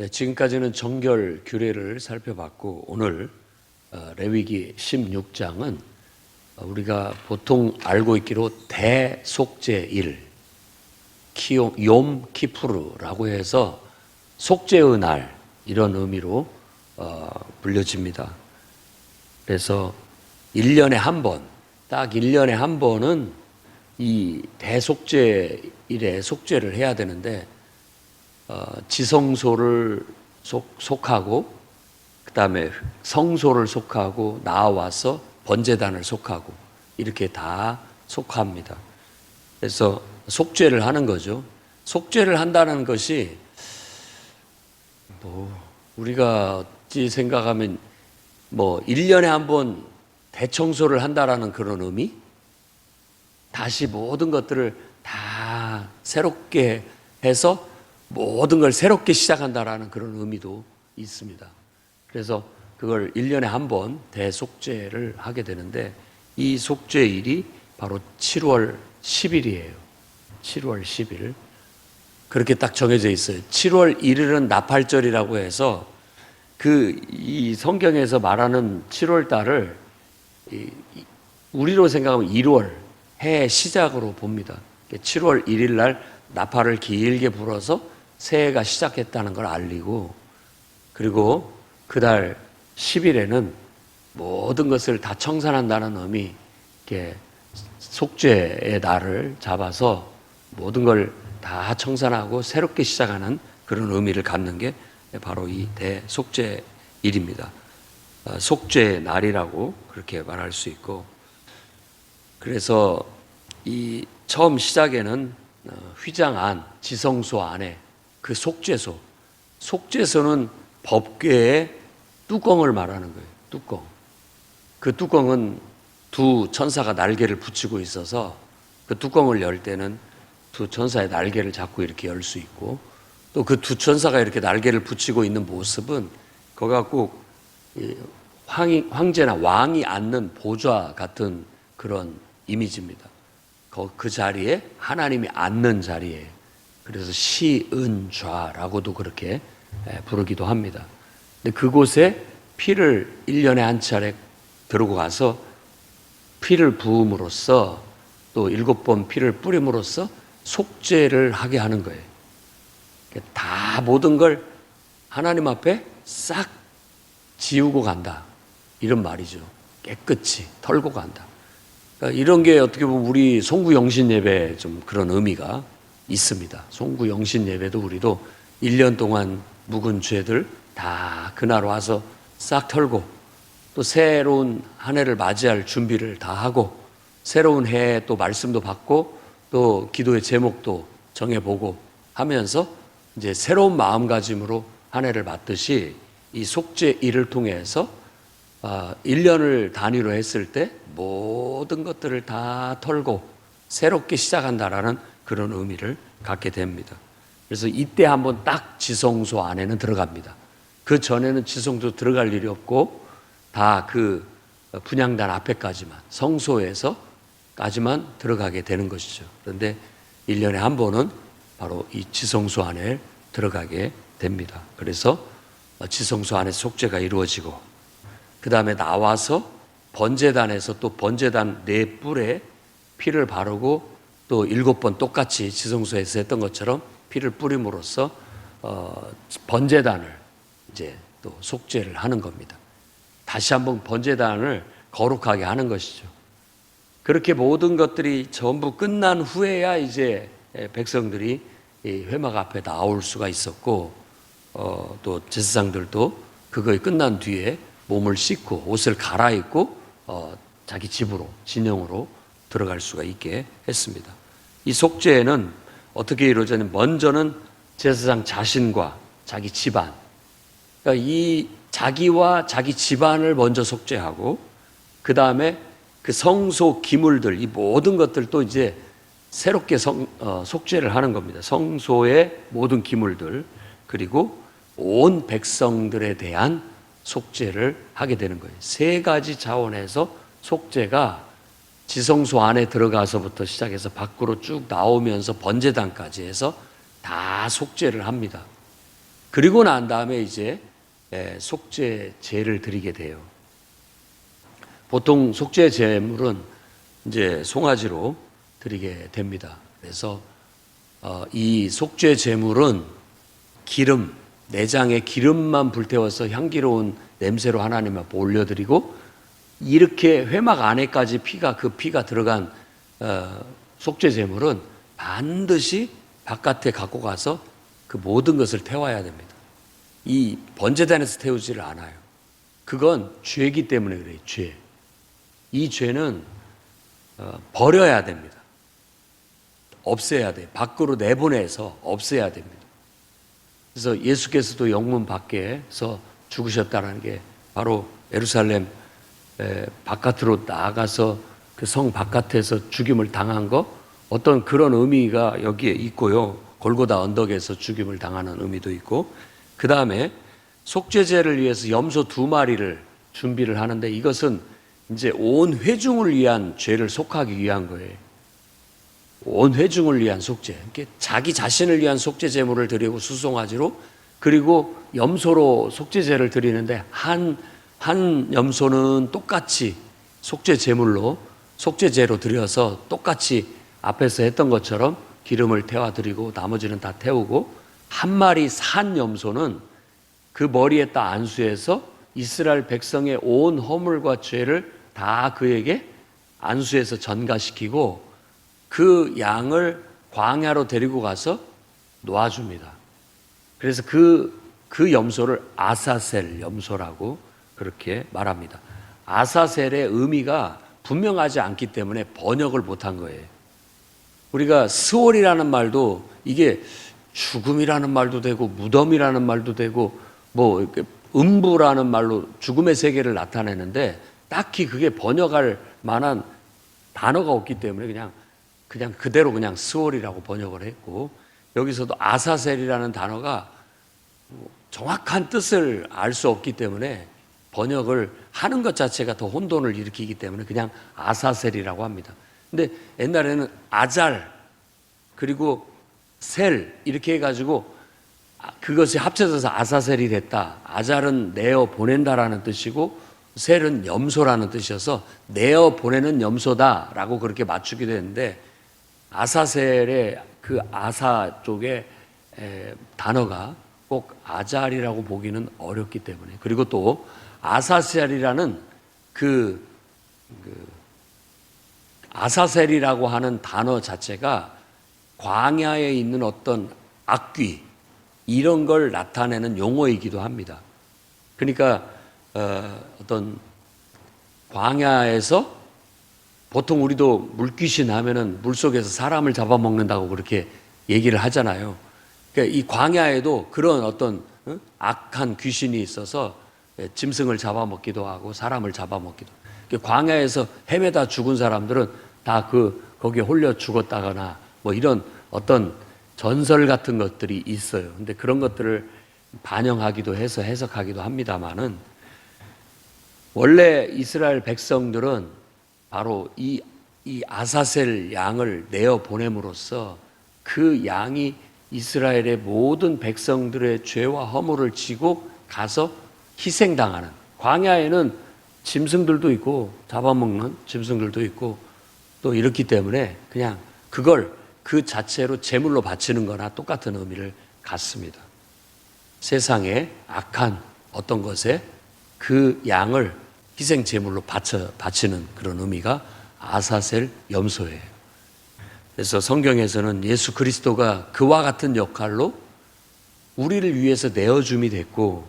네, 지금까지는 정결 규례를 살펴봤고 오늘 레위기 16장은 우리가 보통 알고 있기로 대속죄일 욤 키푸르라고 해서 속죄의 날 이런 의미로 불려집니다. 그래서 1년에 한 번, 딱 1년에 한 번은 이 대속죄일에 속죄를 해야 되는데 지성소를 속하고 그 다음에 성소를 속하고 나와서 번제단을 속하고 이렇게 다 속합니다. 그래서 속죄를 하는 거죠. 속죄를 한다는 것이 우리가 어찌 생각하면 1년에 한 번 대청소를 한다라는 그런 의미? 다시 모든 것들을 다 새롭게 해서 모든 걸 새롭게 시작한다라는 그런 의미도 있습니다. 그래서 그걸 1년에 한 번 대속죄를 하게 되는데 이 속죄일이 바로 7월 10일이에요. 7월 10일. 그렇게 딱 정해져 있어요. 7월 1일은 나팔절이라고 해서 이 성경에서 말하는 7월 달을 우리로 생각하면 1월 해 시작으로 봅니다. 7월 1일 날 나팔을 길게 불어서 새해가 시작했다는 걸 알리고, 그리고 그달 10일에는 모든 것을 다 청산한다는 의미, 속죄의 날을 잡아서 모든 걸 다 청산하고 새롭게 시작하는 그런 의미를 갖는 게 바로 이 대속죄일입니다. 속죄의 날이라고 그렇게 말할 수 있고, 그래서 이 처음 시작에는 휘장 안, 지성소 안에 그 속죄소는 법궤의 뚜껑을 말하는 거예요. 뚜껑. 그 뚜껑은 두 천사가 날개를 붙이고 있어서 그 뚜껑을 열 때는 두 천사의 날개를 잡고 이렇게 열 수 있고, 또 그 두 천사가 이렇게 날개를 붙이고 있는 모습은 거기가 꼭 황제나 왕이 앉는 보좌 같은 그런 이미지입니다. 그 자리에 하나님이 앉는 자리에, 그래서 시은좌라고도 그렇게 부르기도 합니다. 근데 그곳에 피를 1년에 한 차례 들고 가서 피를 부음으로써 또 7번 피를 뿌림으로써 속죄를 하게 하는 거예요. 다 모든 걸 하나님 앞에 싹 지우고 간다, 이런 말이죠. 깨끗이 털고 간다. 그러니까 이런 게 어떻게 보면 우리 송구영신 예배에 좀 그런 의미가 있습니다. 송구영신 예배도 우리도 1년 동안 묵은 죄들 다 그날 와서 싹 털고, 또 새로운 한 해를 맞이할 준비를 다 하고, 새로운 해에 또 말씀도 받고 또 기도의 제목도 정해보고 하면서 이제 새로운 마음가짐으로 한 해를 맞듯이 이 속죄일을 통해서 1년을 단위로 했을 때 모든 것들을 다 털고 새롭게 시작한다라는 그런 의미를 갖게 됩니다. 그래서 이때 한번 딱 지성소 안에는 들어갑니다. 그 전에는 지성소 들어갈 일이 없고 다 그 분향단 앞에까지만, 성소에서까지만 들어가게 되는 것이죠. 그런데 1년에 한 번은 바로 이 지성소 안에 들어가게 됩니다. 그래서 지성소 안에 속죄가 이루어지고, 그 다음에 나와서 번제단에서 또 번제단 4뿔에 피를 바르고 또 7번 똑같이 지성소에서 했던 것처럼 피를 뿌림으로써 번제단을 이제 또 속죄를 하는 겁니다. 다시 한번 번제단을 거룩하게 하는 것이죠. 그렇게 모든 것들이 전부 끝난 후에야 이제 백성들이 이 회막 앞에 나올 수가 있었고, 또 제사장들도 그거에 끝난 뒤에 몸을 씻고 옷을 갈아입고 자기 집으로, 진영으로 들어갈 수가 있게 했습니다. 이 속죄는 어떻게 이루어졌냐면, 먼저는 제사장 자신과 자기 집안, 그러니까 이 자기와 자기 집안을 먼저 속죄하고, 그 다음에 그 성소 기물들, 이 모든 것들도 이제 새롭게 속죄를 하는 겁니다. 성소의 모든 기물들, 그리고 온 백성들에 대한 속죄를 하게 되는 거예요. 3가지 차원에서 속죄가 지성소 안에 들어가서부터 시작해서 밖으로 쭉 나오면서 번제단까지 해서 다 속죄를 합니다. 그리고 난 다음에 이제 속죄제를 드리게 돼요. 보통 속죄 제물은 이제 송아지로 드리게 됩니다. 그래서 이 속죄 제물은 기름, 내장에 기름만 불태워서 향기로운 냄새로 하나님 앞에 올려드리고, 이렇게 회막 안에까지 그 피가 들어간 속죄 제물은 반드시 바깥에 갖고 가서 그 모든 것을 태워야 됩니다. 이 번제단에서 태우지를 않아요. 그건 죄이기 때문에 그래요. 죄. 이 죄는 버려야 됩니다. 없애야 돼요. 밖으로 내보내서 없애야 됩니다. 그래서 예수께서도 영문 밖에서 죽으셨다는 게 바로 예루살렘 바깥으로 나가서 그 성 바깥에서 죽임을 당한 거, 어떤 그런 의미가 여기에 있고요. 골고다 언덕에서 죽임을 당하는 의미도 있고, 그 다음에 속죄제를 위해서 염소 2마리를 준비를 하는데, 이것은 이제 온 회중을 위한 죄를 속하기 위한 거예요. 온 회중을 위한 속죄. 자기 자신을 위한 속죄 제물을 드리고 수송아지로, 그리고 염소로 속죄제를 드리는데, 한 염소는 똑같이 속죄 제물로 속죄제로 드려서 똑같이 앞에서 했던 것처럼 기름을 태워 드리고 나머지는 다 태우고, 한 마리 산 염소는 그 머리에다 안수해서 이스라엘 백성의 온 허물과 죄를 다 그에게 안수해서 전가시키고, 그 양을 광야로 데리고 가서 놓아줍니다. 그래서 그 염소를 아사셀 염소라고 그렇게 말합니다. 아사셀의 의미가 분명하지 않기 때문에 번역을 못한 거예요. 우리가 스월이라는 말도 이게 죽음이라는 말도 되고 무덤이라는 말도 되고 뭐 음부라는 말로 죽음의 세계를 나타내는데, 딱히 그게 번역할 만한 단어가 없기 때문에 그냥 그대로 그냥 스월이라고 번역을 했고, 여기서도 아사셀이라는 단어가 정확한 뜻을 알 수 없기 때문에 번역을 하는 것 자체가 더 혼돈을 일으키기 때문에 그냥 아사셀이라고 합니다. 근데 옛날에는 아잘 그리고 셀 이렇게 해가지고 그것이 합쳐져서 아사셀이 됐다. 아잘은 내어 보낸다라는 뜻이고 셀은 염소라는 뜻이어서 내어 보내는 염소다라고 그렇게 맞추기도 했는데, 아사셀의 그 아사 쪽에 단어가 꼭 아잘이라고 보기는 어렵기 때문에, 그리고 또 아사셀이라는 그 아사셀이라고 하는 단어 자체가 광야에 있는 어떤 악귀 이런 걸 나타내는 용어이기도 합니다. 그러니까 어떤 광야에서 보통 우리도 물귀신 하면은 물속에서 사람을 잡아먹는다고 그렇게 얘기를 하잖아요. 그러니까 이 광야에도 그런 어떤 악한 귀신이 있어서 짐승을 잡아먹기도 하고 사람을 잡아먹기도. 그러니까 광야에서 헤매다 죽은 사람들은 다 거기에 홀려 죽었다거나 뭐 이런 어떤 전설 같은 것들이 있어요. 근데 그런 것들을 반영하기도 해서 해석하기도 합니다만은, 원래 이스라엘 백성들은 바로 이 아사셀 양을 내어 보냄으로써 그 양이 이스라엘의 모든 백성들의 죄와 허물을 지고 가서 희생당하는, 광야에는 짐승들도 있고 잡아먹는 짐승들도 있고 또 이렇기 때문에 그냥 그걸 그 자체로 제물로 바치는 거나 똑같은 의미를 갖습니다. 세상에 악한 어떤 것에 그 양을 희생 제물로 바치는 그런 의미가 아사셀 염소예요. 그래서 성경에서는 예수 그리스도가 그와 같은 역할로 우리를 위해서 내어줌이 됐고,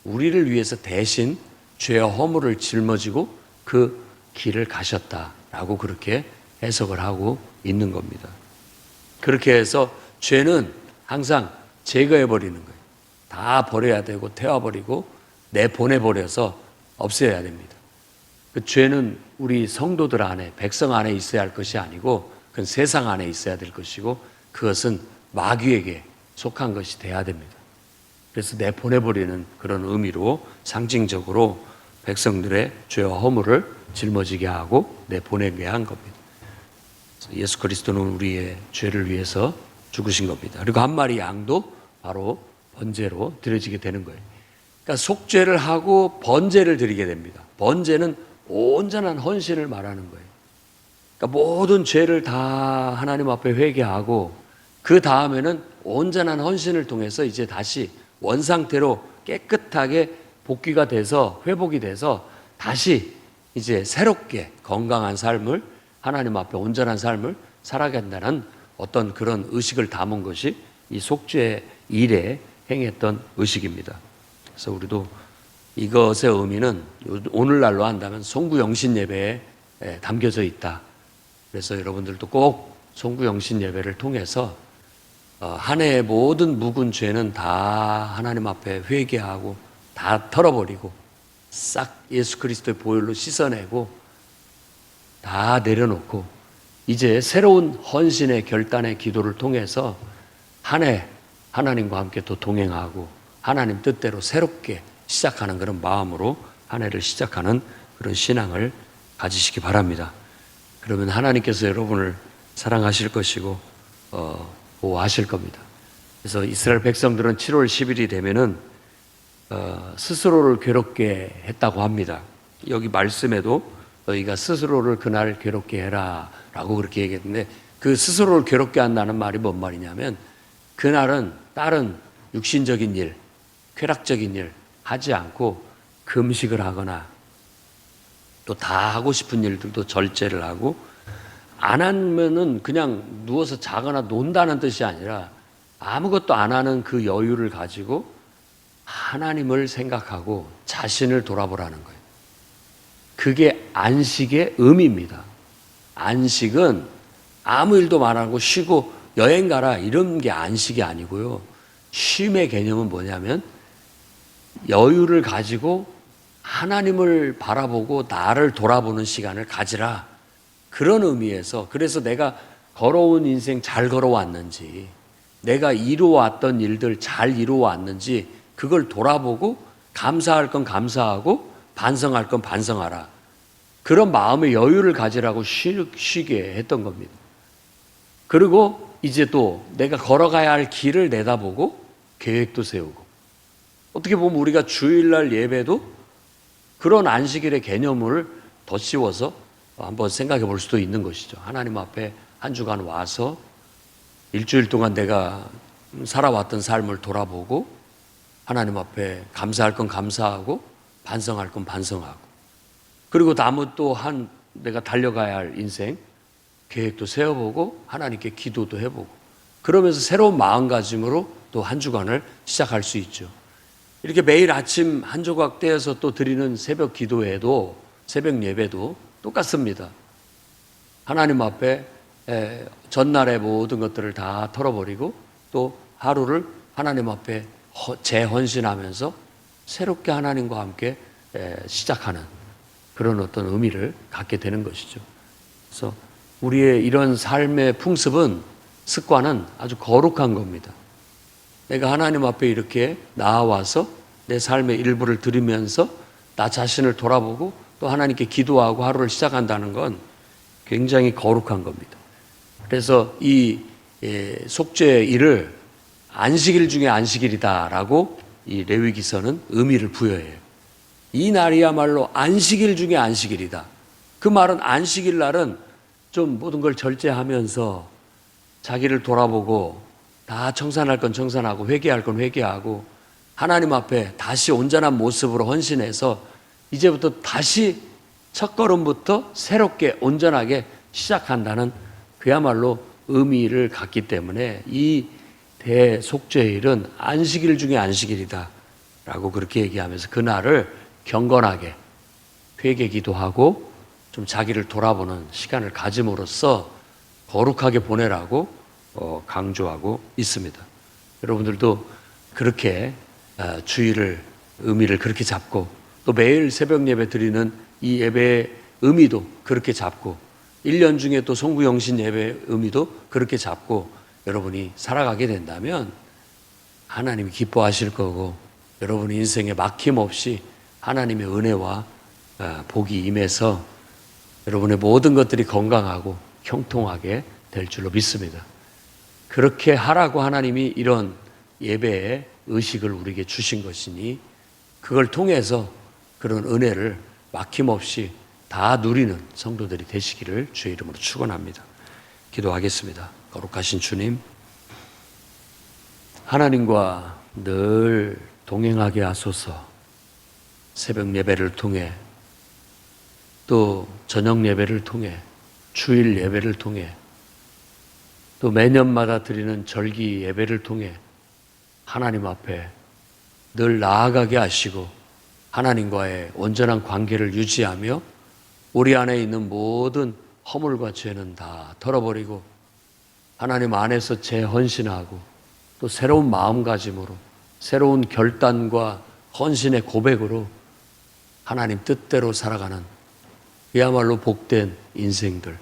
우리를 위해서 대신 죄와 허물을 짊어지고 그 길을 가셨다라고 그렇게 해석을 하고 있는 겁니다. 그렇게 해서 죄는 항상 제거해 버리는 거예요. 다 버려야 되고 태워버리고 내보내버려서 없애야 됩니다. 그 죄는 우리 성도들 안에, 백성 안에 있어야 할 것이 아니고 그건 세상 안에 있어야 될 것이고, 그것은 마귀에게 속한 것이 돼야 됩니다. 그래서 내보내버리는 그런 의미로 상징적으로 백성들의 죄와 허물을 짊어지게 하고 내보내게 한 겁니다. 예수 그리스도는 우리의 죄를 위해서 죽으신 겁니다. 그리고 한 마리 양도 바로 번제로 드려지게 되는 거예요. 그러니까 속죄를 하고 번제를 드리게 됩니다. 번제는 온전한 헌신을 말하는 거예요. 그러니까 모든 죄를 다 하나님 앞에 회개하고 그 다음에는 온전한 헌신을 통해서 이제 다시 원상태로 깨끗하게 복귀가 돼서 회복이 돼서 다시 이제 새롭게 건강한 삶을 하나님 앞에 온전한 삶을 살아간다는 어떤 그런 의식을 담은 것이 이 속죄 일에 행했던 의식입니다. 그래서 우리도 이것의 의미는 오늘날로 한다면 송구영신 예배에 담겨져 있다. 그래서 여러분들도 꼭 송구영신 예배를 통해서 한 해의 모든 묵은 죄는 다 하나님 앞에 회개하고 다 털어버리고 싹 예수 그리스도의 보혈로 씻어내고 다 내려놓고 이제 새로운 헌신의 결단의 기도를 통해서 한 해 하나님과 함께 또 동행하고 하나님 뜻대로 새롭게 시작하는 그런 마음으로 한 해를 시작하는 그런 신앙을 가지시기 바랍니다. 그러면 하나님께서 여러분을 사랑하실 것이고 보호하실 겁니다. 그래서 이스라엘 백성들은 7월 10일이 되면은 스스로를 괴롭게 했다고 합니다. 여기 말씀에도 너희가 스스로를 그날 괴롭게 해라 라고 그렇게 얘기했는데 그 스스로를 괴롭게 한다는 말이 뭔 말이냐면 그날은 다른 육신적인 일, 쾌락적인 일 하지 않고 금식을 하거나 또 다 하고 싶은 일들도 절제를 하고 안 하면은 그냥 누워서 자거나 논다는 뜻이 아니라 아무것도 안 하는 그 여유를 가지고 하나님을 생각하고 자신을 돌아보라는 거예요. 그게 안식의 의미입니다. 안식은 아무 일도 안 하고 쉬고 여행 가라 이런 게 안식이 아니고요. 쉼의 개념은 뭐냐면 여유를 가지고 하나님을 바라보고 나를 돌아보는 시간을 가지라. 그런 의미에서 그래서 내가 걸어온 인생 잘 걸어왔는지 내가 이루어왔던 일들 잘 이루어왔는지 그걸 돌아보고 감사할 건 감사하고 반성할 건 반성하라. 그런 마음의 여유를 가지라고 쉬게 했던 겁니다. 그리고 이제 또 내가 걸어가야 할 길을 내다보고 계획도 세우고 어떻게 보면 우리가 주일날 예배도 그런 안식일의 개념을 덧씌워서 한번 생각해 볼 수도 있는 것이죠. 하나님 앞에 한 주간 와서 일주일 동안 내가 살아왔던 삶을 돌아보고 하나님 앞에 감사할 건 감사하고 반성할 건 반성하고 그리고 다음은 또 내가 달려가야 할 인생 계획도 세워보고 하나님께 기도도 해보고 그러면서 새로운 마음가짐으로 또 한 주간을 시작할 수 있죠. 이렇게 매일 아침 한 조각 떼어서 또 드리는 새벽 기도회도 새벽 예배도 똑같습니다. 하나님 앞에 전날의 모든 것들을 다 털어버리고 또 하루를 하나님 앞에 재헌신하면서 새롭게 하나님과 함께 시작하는 그런 어떤 의미를 갖게 되는 것이죠. 그래서 우리의 이런 삶의 풍습은 습관은 아주 거룩한 겁니다. 내가 하나님 앞에 이렇게 나와서 내 삶의 일부를 드리면서 나 자신을 돌아보고 또 하나님께 기도하고 하루를 시작한다는 건 굉장히 거룩한 겁니다. 그래서 이 속죄 일을 안식일 중에 안식일이다라고 이 레위기서는 의미를 부여해요. 이 날이야말로 안식일 중에 안식일이다. 그 말은 안식일 날은 좀 모든 걸 절제하면서 자기를 돌아보고 다 청산할 건 청산하고 회개할 건 회개하고 하나님 앞에 다시 온전한 모습으로 헌신해서 이제부터 다시 첫걸음부터 새롭게 온전하게 시작한다는 그야말로 의미를 갖기 때문에 이 대속죄일은 안식일 중에 안식일이다 라고 그렇게 얘기하면서 그날을 경건하게 회개 기도하고 좀 자기를 돌아보는 시간을 가짐으로써 거룩하게 보내라고 강조하고 있습니다. 여러분들도 그렇게 주일을 의미를 그렇게 잡고 또 매일 새벽 예배 드리는 이 예배의 의미도 그렇게 잡고 1년 중에 또 송구영신 예배의 의미도 그렇게 잡고 여러분이 살아가게 된다면 하나님이 기뻐하실 거고 여러분의 인생에 막힘없이 하나님의 은혜와 복이 임해서 여러분의 모든 것들이 건강하고 형통하게 될 줄로 믿습니다. 그렇게 하라고 하나님이 이런 예배에 의식을 우리에게 주신 것이니 그걸 통해서 그런 은혜를 막힘없이 다 누리는 성도들이 되시기를 주의 이름으로 축원합니다. 기도하겠습니다. 거룩하신 주님, 하나님과 늘 동행하게 하소서. 새벽 예배를 통해 또 저녁 예배를 통해 주일 예배를 통해 또 매년마다 드리는 절기 예배를 통해 하나님 앞에 늘 나아가게 하시고 하나님과의 온전한 관계를 유지하며 우리 안에 있는 모든 허물과 죄는 다 털어버리고 하나님 안에서 재헌신하고 또 새로운 마음가짐으로 새로운 결단과 헌신의 고백으로 하나님 뜻대로 살아가는 그야말로 복된 인생들,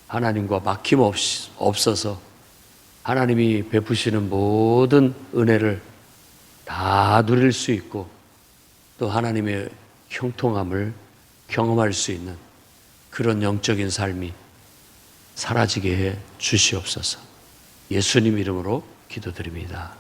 하나님과 막힘없이 없어서 하나님이 베푸시는 모든 은혜를 다 누릴 수 있고 또 하나님의 형통함을 경험할 수 있는 그런 영적인 삶이 사라지게 해 주시옵소서. 예수님 이름으로 기도드립니다.